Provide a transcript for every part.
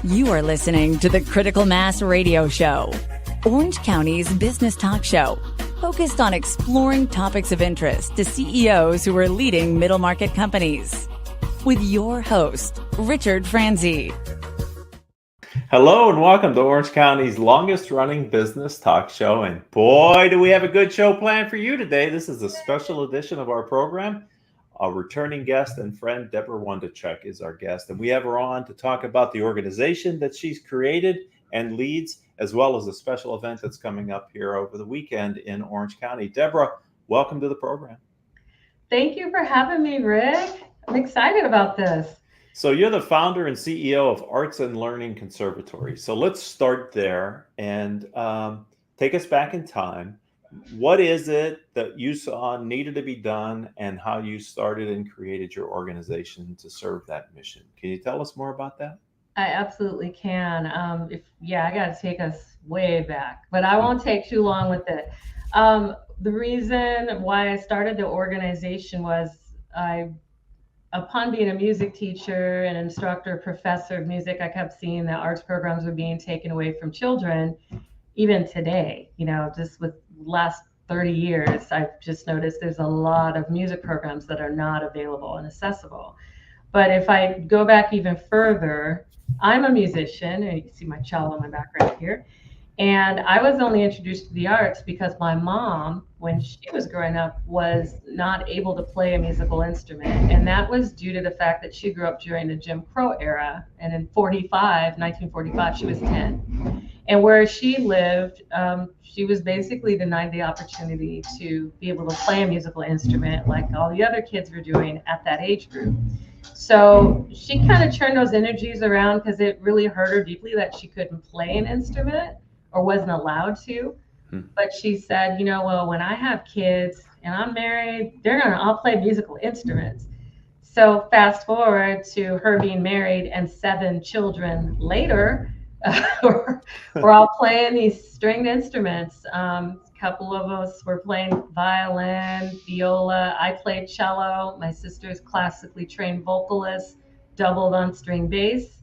You are listening to the Critical Mass Radio Show, Orange County's business talk show, focused on exploring topics of interest to CEOs who are leading middle market companies. With your host, Richard Franzi. Hello and welcome to Orange County's longest running business talk show. And boy, do we have a good show planned for you today. This is a special edition of our program. Our returning guest and friend, Debora Wondercheck, is our guest. And we have her on to talk about the organization that she's created and leads, as well as a special event that's coming up here over the weekend in Orange County. Debora, welcome to the program. Thank you for having me, Rick. I'm excited about this. So you're the founder and CEO of Arts Learning Conservatory. So let's start there and take us back in time. What is it that you saw needed to be done and how you started and created your organization to serve that mission? Can you tell us more about that? I absolutely can. I got to take us way back, but I won't take too long with it. The reason why I started the organization was upon being a music teacher and instructor, professor of music, I kept seeing that arts programs were being taken away from children. Even today, just with last 30 years, I've just noticed there's a lot of music programs that are not available and accessible. But if I go back even further, I'm a musician, and you can see my cello in my background here. And I was only introduced to the arts because my mom, when she was growing up, was not able to play a musical instrument. And that was due to the fact that she grew up during the Jim Crow era. And in 1945, she was 10. And where she lived, she was basically denied the opportunity to be able to play a musical instrument like all the other kids were doing at that age group. So she kind of turned those energies around because it really hurt her deeply that she couldn't play an instrument or wasn't allowed to. But she said, well, when I have kids and I'm married, they're going to all play musical instruments. So fast forward to her being married and 7 children later, we're all playing these stringed instruments. A couple of us were playing violin, viola. I played cello. My sister's classically trained vocalist, doubled on string bass.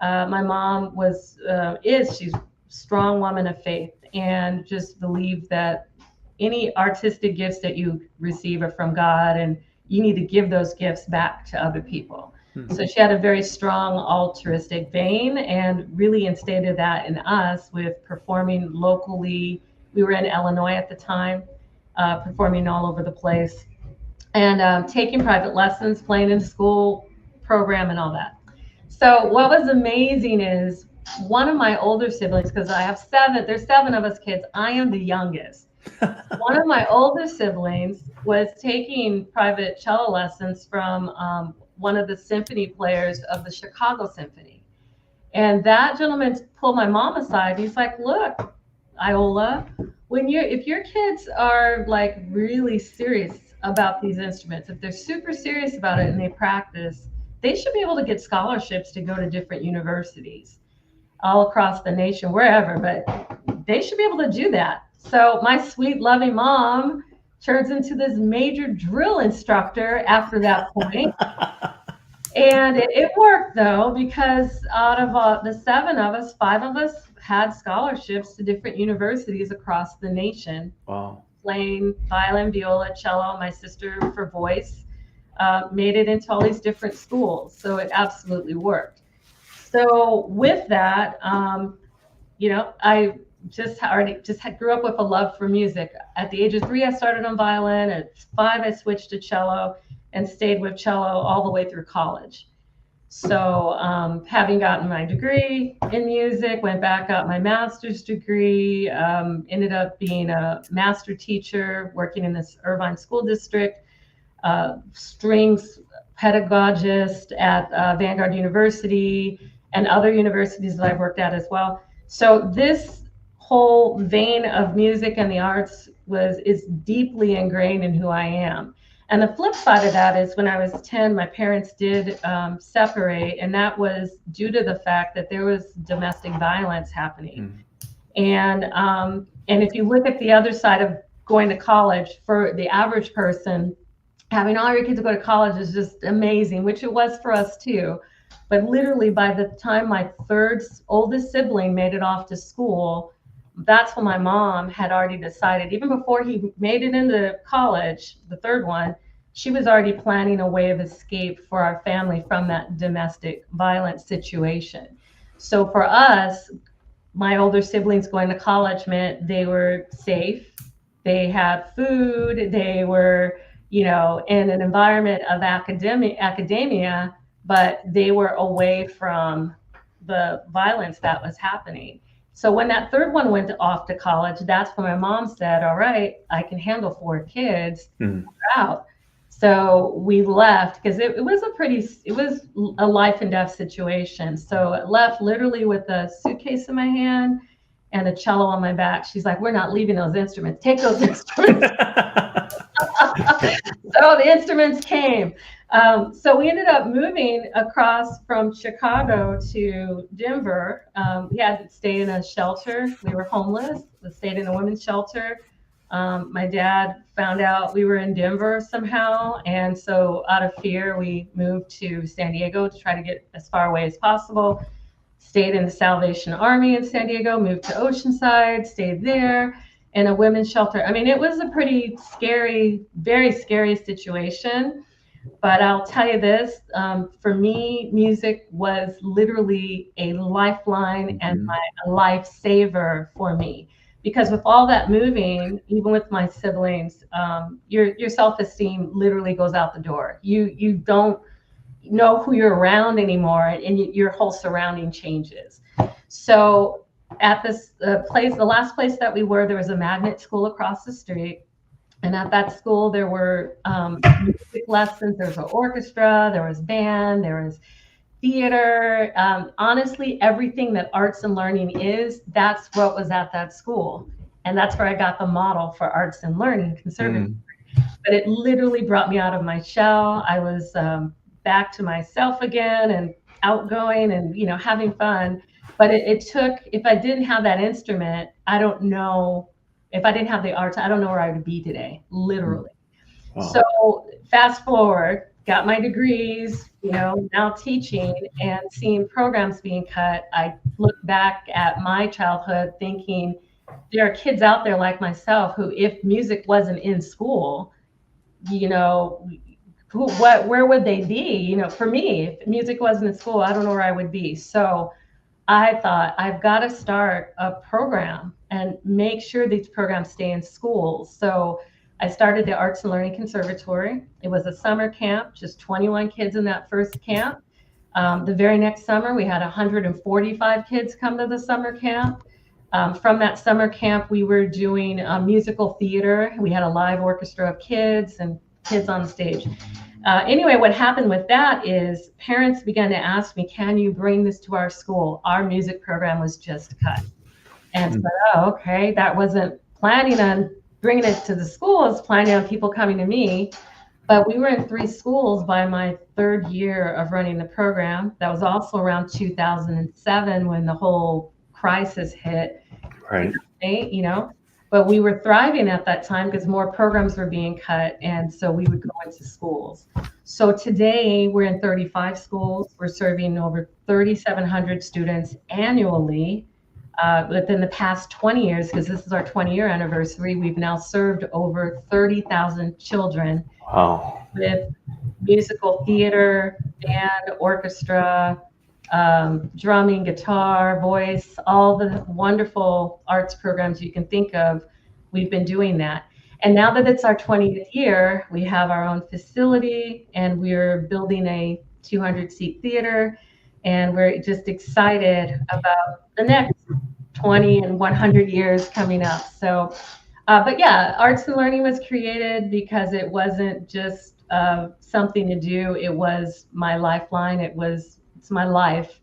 My mom she's a strong woman of faith and just believed that any artistic gifts that you receive are from God, and you need to give those gifts back to other people. So she had a very strong altruistic vein and really instated that in us with performing locally. We were in Illinois at the time, performing all over the place and taking private lessons, playing in school program and all that. So what was amazing is one of my older siblings, because I have 7, there's 7 of us kids. I am the youngest. One of my older siblings was taking private cello lessons from one of the symphony players of the Chicago Symphony. And that gentleman pulled my mom aside. He's like, look, Iola, if your kids are like really serious about these instruments, if they're super serious about it and they practice, they should be able to get scholarships to go to different universities all across the nation, wherever, but they should be able to do that. So my sweet, loving mom turns into this major drill instructor after that point. And it worked, though, because out of the 7 of us, 5 of us had scholarships to different universities across the nation. Wow. Playing violin, viola, cello. My sister for voice made it into all these different schools. So it absolutely worked. So with that, I grew up with a love for music. At the age of 3, I started on violin. At 5, I switched to cello and stayed with cello all the way through college. So having gotten my degree in music, went back, got my master's degree, ended up being a master teacher, working in this Irvine school district, strings pedagogist at Vanguard University and other universities that I've worked at as well. So this whole vein of music and the arts is deeply ingrained in who I am. And the flip side of that is when I was 10, my parents did separate, and that was due to the fact that there was domestic violence happening. And if you look at the other side of going to college, for the average person, having all your kids go to college is just amazing, which it was for us too. But literally by the time my third oldest sibling made it off to school, that's when my mom had already decided, even before he made it into college, the third one, she was already planning a way of escape for our family from that domestic violence situation. So for us, my older siblings going to college meant they were safe, they had food, they were, in an environment of academia, but they were away from the violence that was happening. So when that third one went off to college, that's when my mom said, all right, I can handle 4 kids. We're out. So we left because it was a life and death situation. So I left literally with a suitcase in my hand and a cello on my back. She's like, we're not leaving those instruments. Take those instruments. So the instruments came. So we ended up moving across from Chicago to Denver. We had to stay in a shelter. We were homeless. We stayed in a women's shelter. My dad found out we were in Denver somehow. And so out of fear, we moved to San Diego to try to get as far away as possible. Stayed in the Salvation Army in San Diego, moved to Oceanside, stayed there in a women's shelter. I mean, it was a pretty scary, very scary situation. But I'll tell you this, for me, music was literally a lifeline and a lifesaver for me. Because with all that moving, even with my siblings, your self-esteem literally goes out the door. You don't know who you're around anymore, and your whole surrounding changes. So at this place, the last place that we were, there was a magnet school across the street. And at that school, there were music lessons, there was an orchestra, there was band, there was theater. Honestly, everything that arts and learning is, that's what was at that school. And that's where I got the model for Arts and Learning Conservatory. But it literally brought me out of my shell. I was back to myself again and outgoing and, having fun. But it took, if I didn't have that instrument, I don't know. If I didn't have the arts, I don't know where I would be today, literally. Wow. So fast forward, got my degrees, now teaching and seeing programs being cut. I look back at my childhood thinking there are kids out there like myself who, if music wasn't in school, where would they be? For me, if music wasn't in school, I don't know where I would be. So I thought, I've got to start a program and make sure these programs stay in schools. So I started the Arts and Learning Conservatory. It was a summer camp, just 21 kids in that first camp. The very next summer, we had 145 kids come to the summer camp. From that summer camp, we were doing musical theater. We had a live orchestra of kids and kids on stage. Anyway, what happened with that is parents began to ask me, can you bring this to our school? Our music program was just cut. And so, okay, that wasn't planning on bringing it to the school, it's planning on people coming to me. But we were in 3 schools by my 3rd year of running the program. That was also around 2007 when the whole crisis hit. Right. But we were thriving at that time because more programs were being cut. And so we would go into schools. So today we're in 35 schools. We're serving over 3,700 students annually. Within the past 20 years, because this is our 20-year anniversary, we've now served over 30,000 children. Wow. With musical theater, band, orchestra, drumming, guitar, voice, all the wonderful arts programs you can think of. We've been doing that. And now that it's our 20th year, we have our own facility and we're building a 200-seat theater. And we're just excited about the next 20 and 100 years coming up. So, but yeah, Arts and Learning was created because it wasn't just something to do. It was my lifeline. It's my life.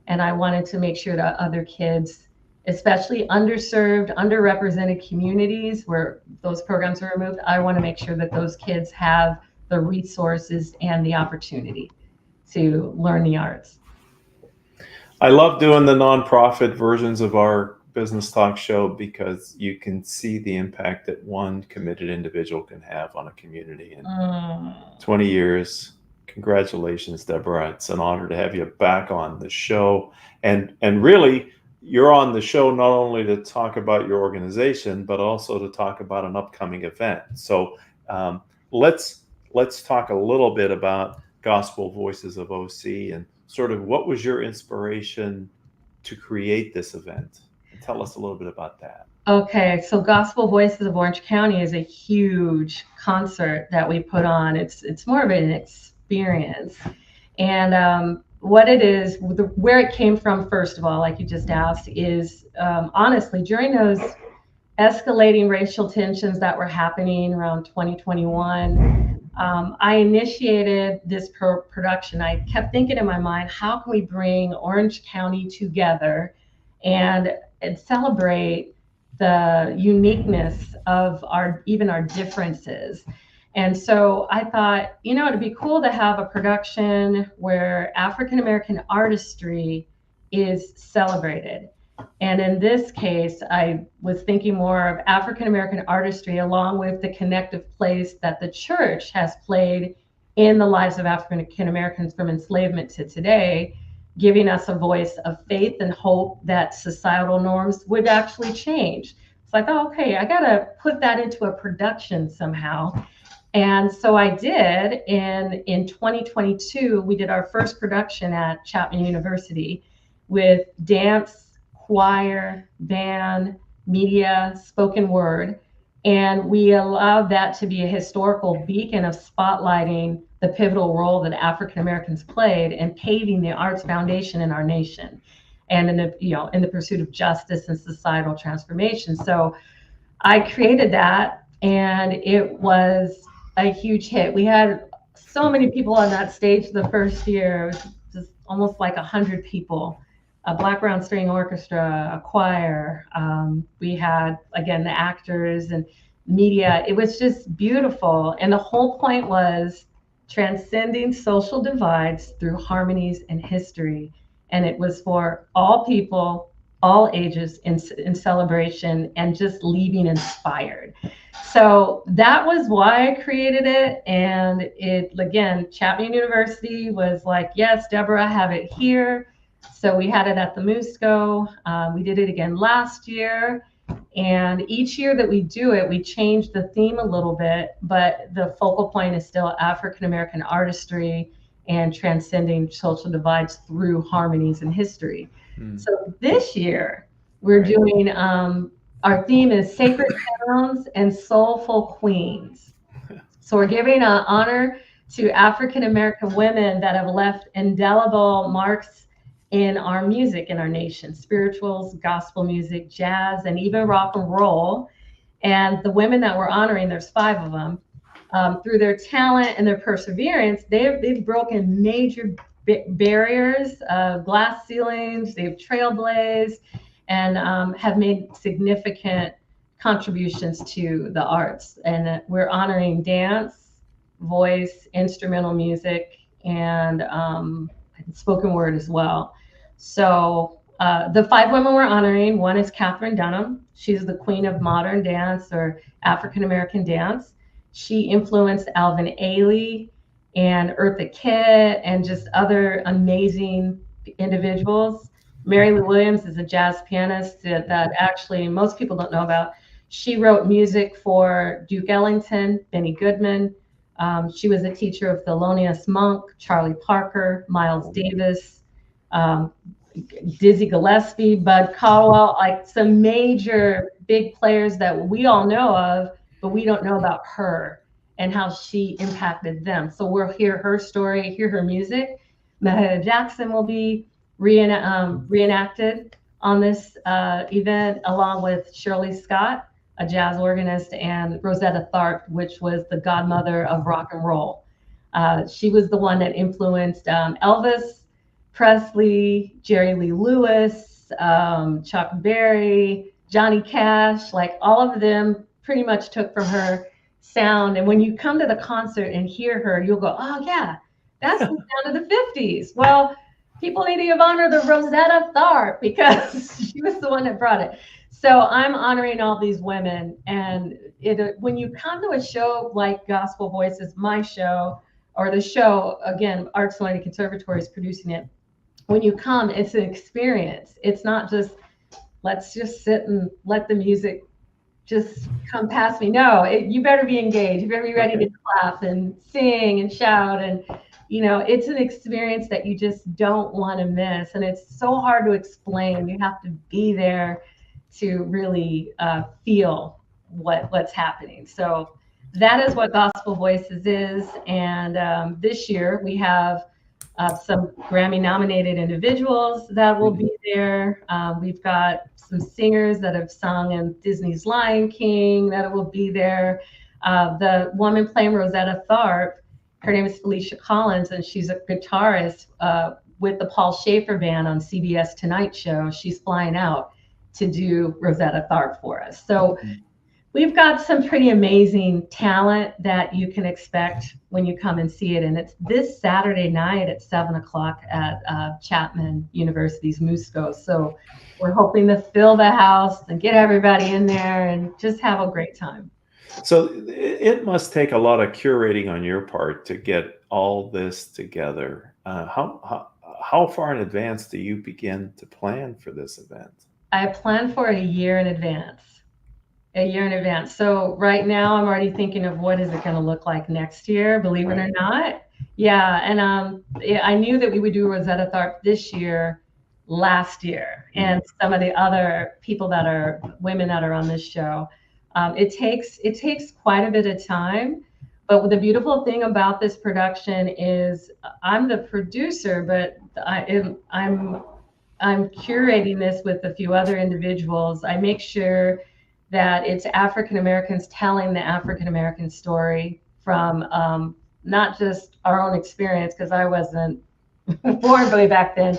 And I wanted to make sure that other kids, especially underserved, underrepresented communities where those programs are removed, I want to make sure that those kids have the resources and the opportunity to learn the arts. I love doing the nonprofit versions of our business talk show because you can see the impact that one committed individual can have on a community. And 20 years Congratulations, Deborah. It's an honor to have you back on the show. And really, you're on the show not only to talk about your organization, but also to talk about an upcoming event. So let's talk a little bit about Gospel Voices of OC and sort of what was your inspiration to create this event? And tell us a little bit about that. Okay, so Gospel Voices of Orange County is a huge concert that we put on. It's more of an experience. And what it is, where it came from, first of all, like you just asked, is honestly, during those escalating racial tensions that were happening around 2021, I initiated this production. I kept thinking in my mind, how can we bring Orange County together and celebrate the uniqueness of even our differences? And so I thought, it'd be cool to have a production where African American artistry is celebrated. And in this case, I was thinking more of African American artistry along with the connective place that the church has played in the lives of African Americans from enslavement to today, giving us a voice of faith and hope that societal norms would actually change. So I thought, okay, I got to put that into a production somehow. And so I did. And in 2022, we did our first production at Chapman University with dance, choir, band, media, spoken word. And we allowed that to be a historical beacon of spotlighting the pivotal role that African Americans played in paving the arts foundation in our nation and in the pursuit of justice and societal transformation. So I created that, and it was a huge hit. We had so many people on that stage the first year. It was just almost like 100 people. A Black Brown String Orchestra, a choir. We had, again, the actors and media. It was just beautiful. And the whole point was transcending social divides through harmonies and history. And it was for all people, all ages in celebration, and just leaving inspired. So that was why I created it. And it, again, Chapman University was like, yes, Deborah, have it here. So we had it at the Musco. We did it again last year. And each year that we do it, we change the theme a little bit, but the focal point is still African American artistry and transcending social divides through harmonies and history. So this year we're doing, our theme is Sacred Sounds and Soulful Queens. So we're giving an honor to African American women that have left indelible marks in our music in our nation: spirituals, gospel music, jazz, and even rock and roll. And the women that we're honoring, there's 5 of them, through their talent and their perseverance, they've broken major barriers, glass ceilings, they've trailblazed, and have made significant contributions to the arts. And we're honoring dance, voice, instrumental music, and spoken word as well. So the 5 women we're honoring, one is Catherine Dunham. She's the queen of modern dance, or African American dance. She influenced Alvin Ailey and Eartha Kitt and just other amazing individuals. Mary Lou Williams is a jazz pianist that actually most people don't know about. She wrote music for Duke Ellington, Benny Goodman. She was a teacher of Thelonious Monk, Charlie Parker, Miles Davis, Dizzy Gillespie, Bud Caldwell, like some major big players that we all know of, but we don't know about her and how she impacted them. So we'll hear her story, hear her music. Mahalia Jackson will be reenacted on this event, along with Shirley Scott, a jazz organist, and Rosetta Tharpe, which was the godmother of rock and roll. She was the one that influenced Elvis Presley, Jerry Lee Lewis, Chuck Berry, Johnny Cash, like all of them pretty much took from her sound. And when you come to the concert and hear her, you'll go, oh yeah, that's the sound of the 50s. Well, people need to give honor to Rosetta Tharpe because she was the one that brought it. So I'm honoring all these women. And when you come to a show like Gospel Voices, my show, or the show, again, Arts Learning Conservatory is producing it. When you come, it's an experience. It's not just, let's just sit and let the music just come past me. No, you better be engaged. You better be ready to clap and sing and shout. And, it's an experience that you just don't want to miss. And it's so hard to explain. You have to be there to really feel what's happening. So that is what Gospel Voices is. And this year we have some Grammy nominated individuals that will be there. We've got some singers that have sung in Disney's Lion King that will be there. The woman playing Rosetta Tharpe, her name is Felicia Collins, and she's a guitarist with the Paul Schaefer Band on CBS Tonight Show. She's flying out to do Rosetta Tharpe for us. So we've got some pretty amazing talent that you can expect when you come and see it. And it's this Saturday night at 7:00 at Chapman University's Musco. So we're hoping to fill the house and get everybody in there and just have a great time. So it must take a lot of curating on your part to get all this together. How far in advance do you begin to plan for this event? I plan for it a year in advance. So right now I'm already thinking of what is it going to look like next year, believe it or not. Yeah. And I knew that we would do Rosetta Tharpe this year, last year, and some of the other women that are on this show. It takes quite a bit of time, but the beautiful thing about this production is I'm the producer, but I'm curating this with a few other individuals. I make sure that it's African Americans telling the African American story from not just our own experience, because I wasn't born way back then,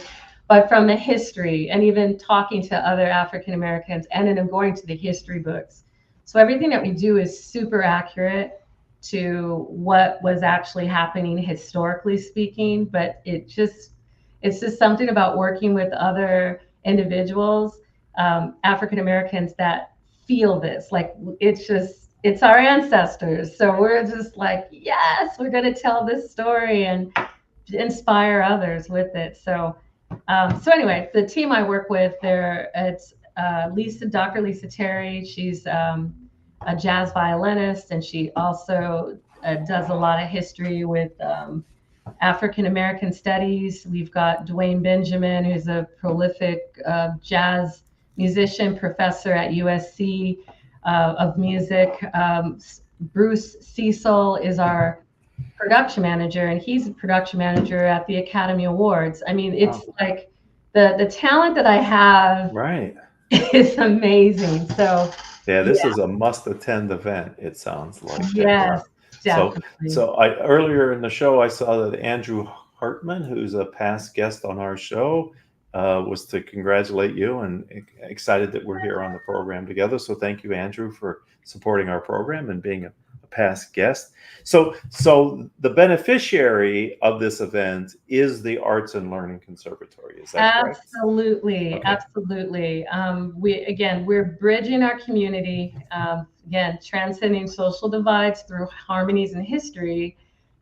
but from the history, and even talking to other African Americans and then going to the history books. So everything that we do is super accurate to what was actually happening historically speaking, but it's just something about working with other individuals, African Americans, that feel this. Like it's our ancestors. So we're just like, yes, we're going to tell this story and inspire others with it. So anyway, the team I work with there, it's Dr. Lisa Terry. She's a jazz violinist, and she also does a lot of history with African American studies. We've got Dwayne Benjamin, who's a prolific jazz musician, professor at USC of music. Bruce Cecil is our production manager, and he's a production manager at the Academy Awards. I mean, it's like the talent that I have is amazing. So this is a must-attend event, it sounds like. Yes, definitely. So earlier in the show, I saw that Andrew Hartman, who's a past guest on our show, was to congratulate you, and excited that we're here on the program together. So thank you, Andrew, for supporting our program and being a past guest. So the beneficiary of this event is the Arts and Learning Conservatory. Is that correct? Absolutely. Okay. Absolutely. We're bridging our community, transcending social divides through harmonies in history.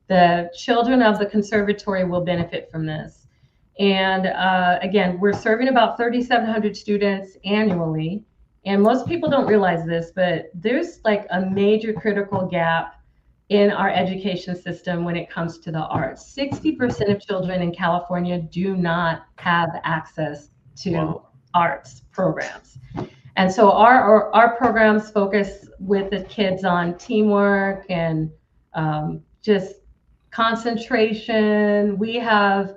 The children of the conservatory will benefit from this. And we're serving about 3,700 students annually. And most people don't realize this, but there's like a major critical gap in our education system when it comes to the arts. 60% of children in California do not have access to arts programs. And so our programs focus with the kids on teamwork and just concentration. We have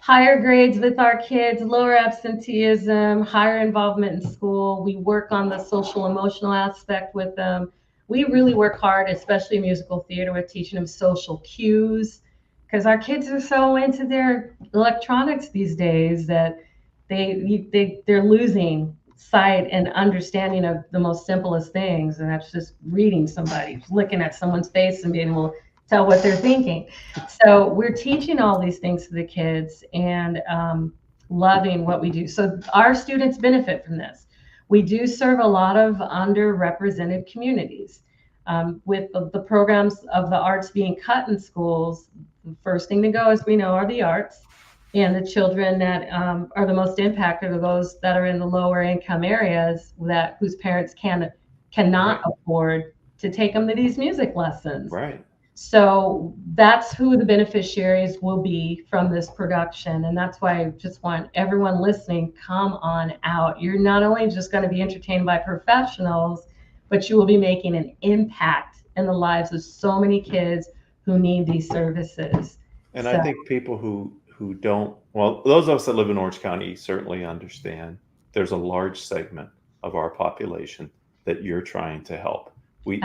higher grades with our kids, lower absenteeism, higher involvement in school. We work on the social emotional aspect with them. We really work hard, especially musical theater, with teaching them social cues, because our kids are so into their electronics these days that they're losing sight and understanding of the most simplest things, and that's just reading somebody, just looking at someone's face and being able to tell what they're thinking. So we're teaching all these things to the kids and loving what we do. So our students benefit from this. We do serve a lot of underrepresented communities. With the programs of the arts being cut in schools, The first thing to go, as we know, are the arts. And the children that are the most impacted are those that are in the lower income areas whose parents cannot afford to take them to these music lessons. Right. So that's who the beneficiaries will be from this production. And that's why I just want everyone listening, come on out. You're not only just going to be entertained by professionals, but you will be making an impact in the lives of so many kids who need these services. And I think people who don't, well, those of us that live in Orange County certainly understand there's a large segment of our population that you're trying to help. We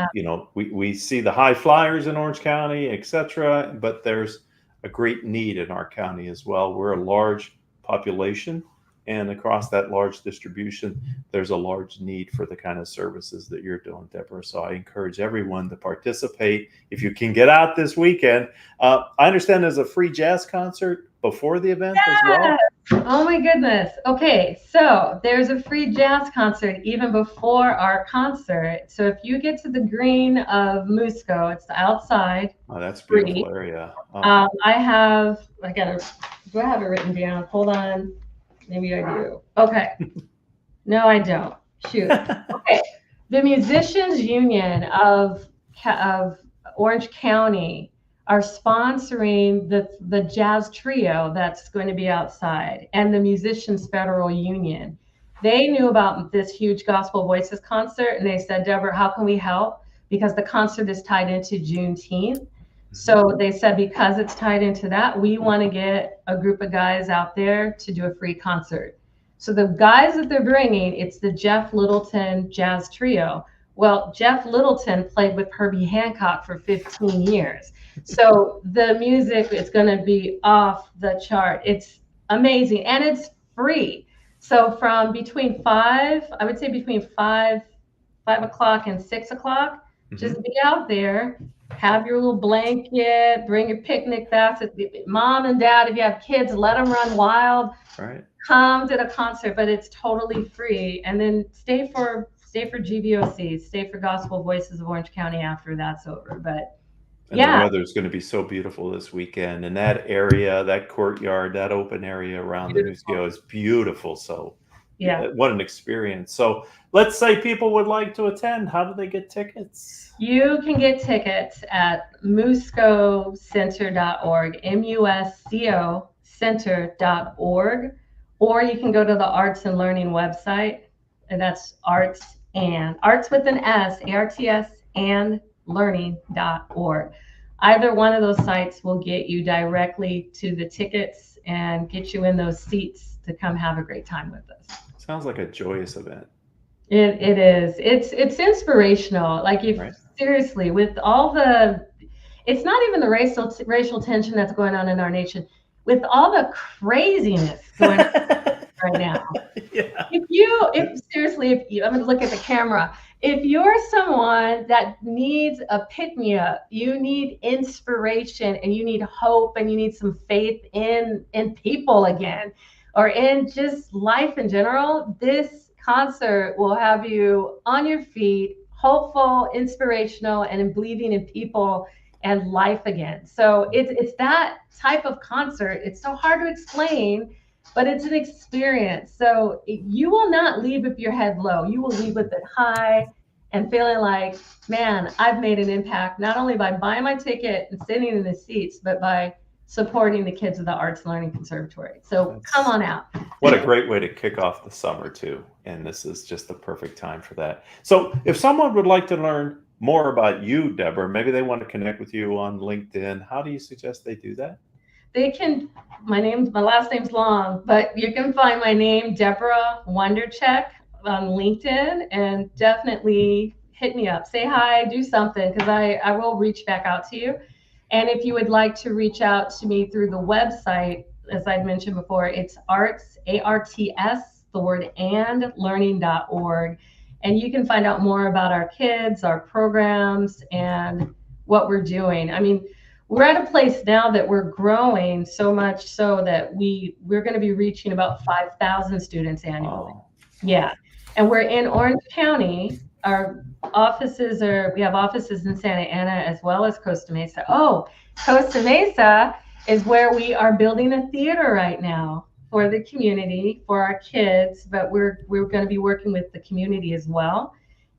see the high flyers in Orange County, etc., but there's a great need in our county as well. We're a large population, and across that large distribution, there's a large need for the kind of services that you're doing, Debora. So I encourage everyone to participate. If you can get out this weekend, I understand there's a free jazz concert before the event as well. Oh my goodness. Okay, so there's a free jazz concert even before our concert. So if you get to the green of Musco, it's outside. Oh, that's a beautiful area. Do I have it written down? Hold on. Maybe I do. Okay. No, I don't. Shoot. Okay. The Musicians Union of Orange County are sponsoring the jazz trio that's going to be outside, and the Musicians Federal Union. They knew about this huge Gospel Voices concert, and they said, Debora, how can we help? Because the concert is tied into Juneteenth. So they said, because it's tied into that, we want to get a group of guys out there to do a free concert. So the guys that they're bringing, it's the Jeff Littleton Jazz Trio. Well, Jeff Littleton played with Herbie Hancock for 15 years. So the music is going to be off the chart. It's amazing. And it's free. So from between 5 o'clock and 6 o'clock, just be out there, have your little blanket, bring your picnic basket. Mom and dad, if you have kids, let them run wild. Right. Come to the concert, but it's totally free. And then stay for GVOC, stay for Gospel Voices of Orange County after that's over. But and the weather's going to be so beautiful this weekend. And that area, that courtyard, that open area around the Museo is beautiful. So what an experience. So let's say people would like to attend. How do they get tickets? You can get tickets at muscocenter.org, MUSCO center.org, or you can go to the Arts and Learning website, and that's arts with an S, ARTS, and learning.org. Either one of those sites will get you directly to the tickets and get you in those seats to come have a great time with us. Sounds like a joyous event. It is. It's inspirational. Like seriously, with all it's not even the racial tension that's going on in our nation, with all the craziness going on right now. I'm going to look at the camera. If you're someone that needs a pick-me-up, you need inspiration, and you need hope, and you need some faith in people again, or in just life in general, this concert will have you on your feet, hopeful, inspirational, and believing in people and life again. So it's that type of concert. It's so hard to explain, but it's an experience. So you will not leave with your head low. You will leave with it high and feeling like, man, I've made an impact, not only by buying my ticket and sitting in the seats, but by supporting the kids of the Arts Learning Conservatory. So come on out. What a great way to kick off the summer too. And this is just the perfect time for that. So if someone would like to learn more about you, Debora, maybe they want to connect with you on LinkedIn, how do you suggest they do that? They can, my last name's long, but you can find my name, Debora Wondercheck, on LinkedIn, and definitely hit me up. Say hi, do something, because I will reach back out to you. And if you would like to reach out to me through the website, as I'd mentioned before, it's arts, ARTS, the word and, learning.org. And you can find out more about our kids, our programs, and what we're doing. I mean, we're at a place now that we're growing so much so that we're going to be reaching about 5,000 students annually. Oh. Yeah. And we're in Orange County, our offices we have offices in Santa Ana as well as Costa Mesa. Oh, Costa Mesa is where we are building a theater right now for the community, for our kids, but we're going to be working with the community as well.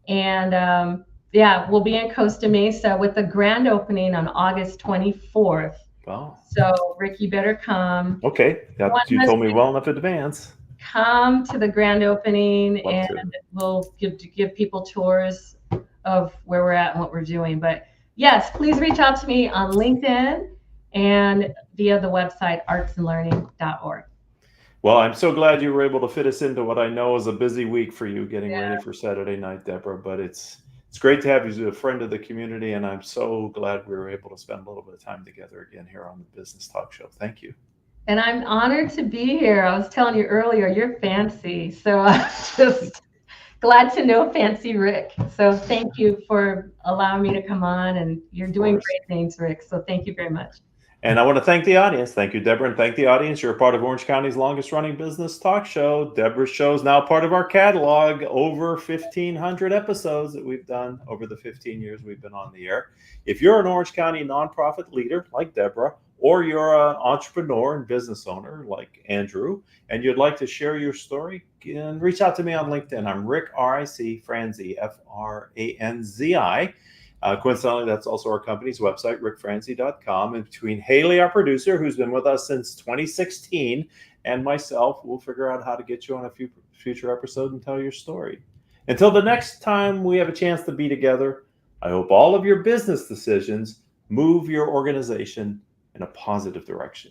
And yeah, we'll be in Costa Mesa with the grand opening on August 24th. Wow. So Rick, you better come. Okay. You told me well enough in advance. Come to the grand opening, Love and to. we'll give people tours of where we're at and what we're doing. But yes, please reach out to me on LinkedIn and via the website artsandlearning.org. Well, I'm so glad you were able to fit us into what I know is a busy week for you getting ready for Saturday night, Deborah. But it's great to have you as a friend of the community, and I'm so glad we were able to spend a little bit of time together again here on the Business Talk Show. Thank you. And I'm honored to be here. I was telling you earlier, you're fancy. So I'm just glad to know Fancy Rick. So thank you for allowing me to come on, and you're doing great things, Rick. So thank you very much. And I want to thank the audience. Thank you, Deborah, and thank the audience. You're a part of Orange County's longest running business talk show. Deborah's show is now part of our catalog, over 1,500 episodes that we've done over the 15 years we've been on the air. If you're an Orange County nonprofit leader like Deborah, or you're an entrepreneur and business owner like Andrew, and you'd like to share your story, reach out to me on LinkedIn. I'm Rick, R-I-C, Franzi, F-R-A-N-Z-I. Coincidentally, that's also our company's website, rickfranzi.com. And between Haley, our producer, who's been with us since 2016, and myself, we'll figure out how to get you on a future episode and tell your story. Until the next time we have a chance to be together, I hope all of your business decisions move your organization in a positive direction.